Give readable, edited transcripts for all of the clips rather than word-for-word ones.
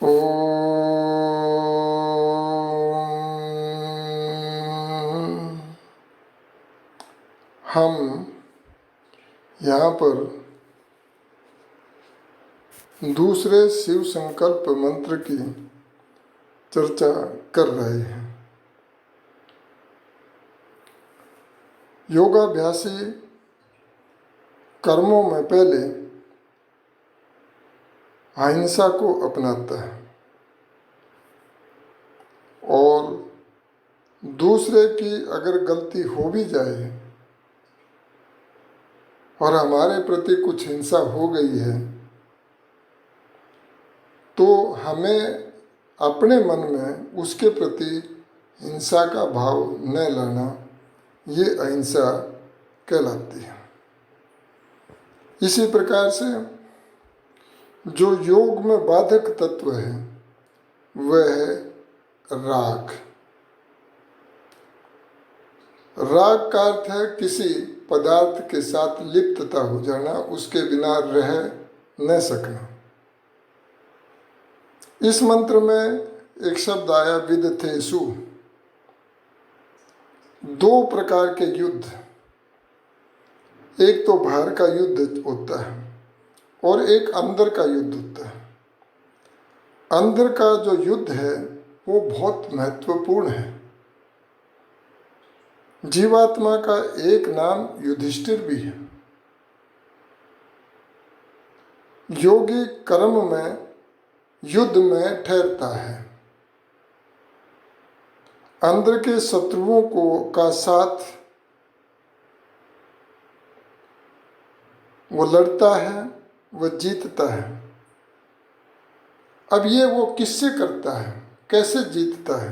ओम। हम यहाँ पर दूसरे शिव संकल्प मंत्र की चर्चा कर रहे हैं। योगाभ्यासी कर्मों में पहले अहिंसा को अपनाता है और दूसरे की अगर गलती हो भी जाए और हमारे प्रति कुछ हिंसा हो गई है तो हमें अपने मन में उसके प्रति हिंसा का भाव न लाना, ये अहिंसा कहलाती है। इसी प्रकार से जो योग में बाधक तत्व है वह है राग। राग का अर्थ है किसी पदार्थ के साथ लिप्तता हो जाना, उसके बिना रह न सकना। इस मंत्र में एक शब्द आया विदथेषु। दो प्रकार के युद्ध, एक तो बाहर का युद्ध होता है और एक अंदर का युद्ध होता है। अंदर का जो युद्ध है वो बहुत महत्वपूर्ण है। जीवात्मा का एक नाम युधिष्ठिर भी है। योगी कर्म में युद्ध में ठहरता है, अंदर के शत्रुओं को का साथ वो लड़ता है, वो जीतता है। अब ये वो किससे करता है, कैसे जीतता है?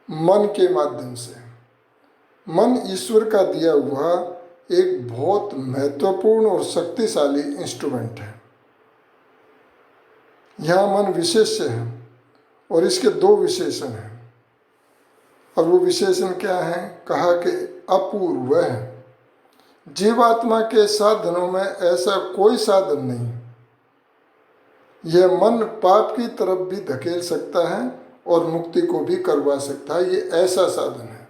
मन के माध्यम से। मन ईश्वर का दिया हुआ एक बहुत महत्वपूर्ण और शक्तिशाली इंस्ट्रूमेंट है। यहाँ मन विशेष्य है और इसके दो विशेषण हैं। और वो विशेषण क्या है? कहा कि अपूर्व है। जीवात्मा के साधनों में ऐसा कोई साधन नहीं। यह मन पाप की तरफ भी धकेल सकता है और मुक्ति को भी करवा सकता है। ये ऐसा साधन है।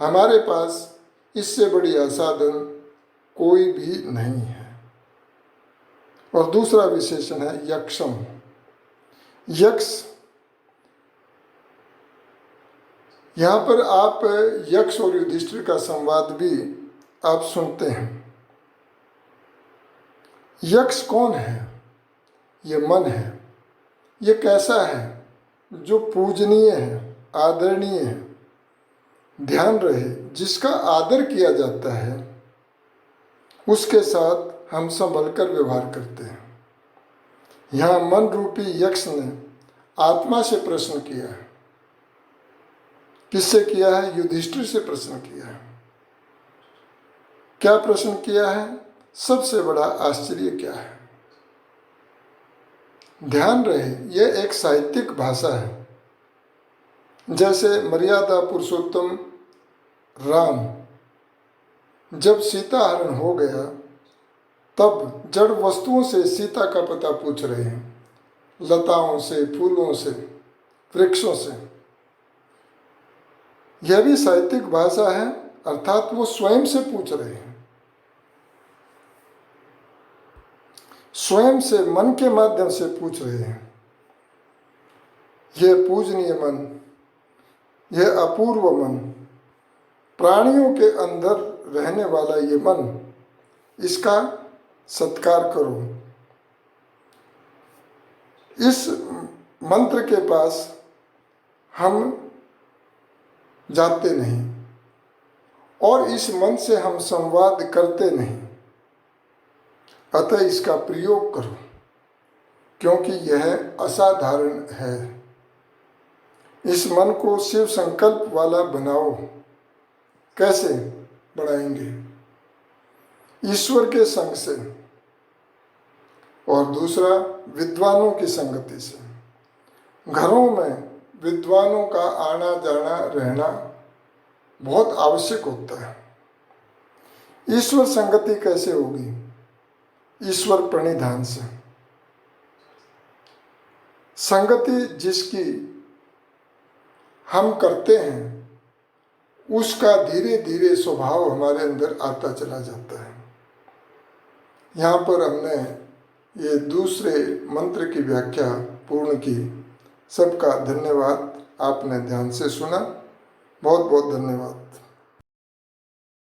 हमारे पास इससे बढ़िया साधन कोई भी नहीं है। और दूसरा विशेषण है यक्षम। यक्ष, यहाँ पर आप यक्ष और युधिष्ठिर का संवाद भी आप सुनते हैं। यक्ष कौन है? ये मन है। ये कैसा है? जो पूजनीय है, आदरणीय है। ध्यान रहे, जिसका आदर किया जाता है उसके साथ हम संभल कर व्यवहार करते हैं। यहाँ मन रूपी यक्ष ने आत्मा से प्रश्न किया है। किससे किया है? युधिष्ठिर से प्रश्न किया है। क्या प्रश्न किया है? सबसे बड़ा आश्चर्य क्या है? ध्यान रहे, यह एक साहित्यिक भाषा है। जैसे मर्यादा पुरुषोत्तम राम जब सीता हरण हो गया तब जड़ वस्तुओं से सीता का पता पूछ रहे हैं, लताओं से, फूलों से, वृक्षों से। यह भी साहित्यिक भाषा है, अर्थात वो स्वयं से पूछ रहे हैं। स्वयं से, मन के माध्यम से पूछ रहे हैं। यह पूजनीय मन, यह अपूर्व मन, प्राणियों के अंदर रहने वाला ये मन, इसका सत्कार करो। इस मंत्र के पास हम जाते नहीं और इस मन से हम संवाद करते नहीं। अतः इसका प्रयोग करो, क्योंकि यह असाधारण है। इस मन को शिव संकल्प वाला बनाओ। कैसे बनाएंगे? ईश्वर के संग से और दूसरा विद्वानों की संगति से। घरों में विद्वानों का आना जाना रहना बहुत आवश्यक होता है। ईश्वर संगति कैसे होगी? ईश्वर प्रणिधान से। संगति जिसकी हम करते हैं उसका धीरे धीरे स्वभाव हमारे अंदर आता चला जाता है। यहाँ पर हमने ये दूसरे मंत्र की व्याख्या पूर्ण की। सबका धन्यवाद, आपने ध्यान से सुना। बहुत बहुत धन्यवाद।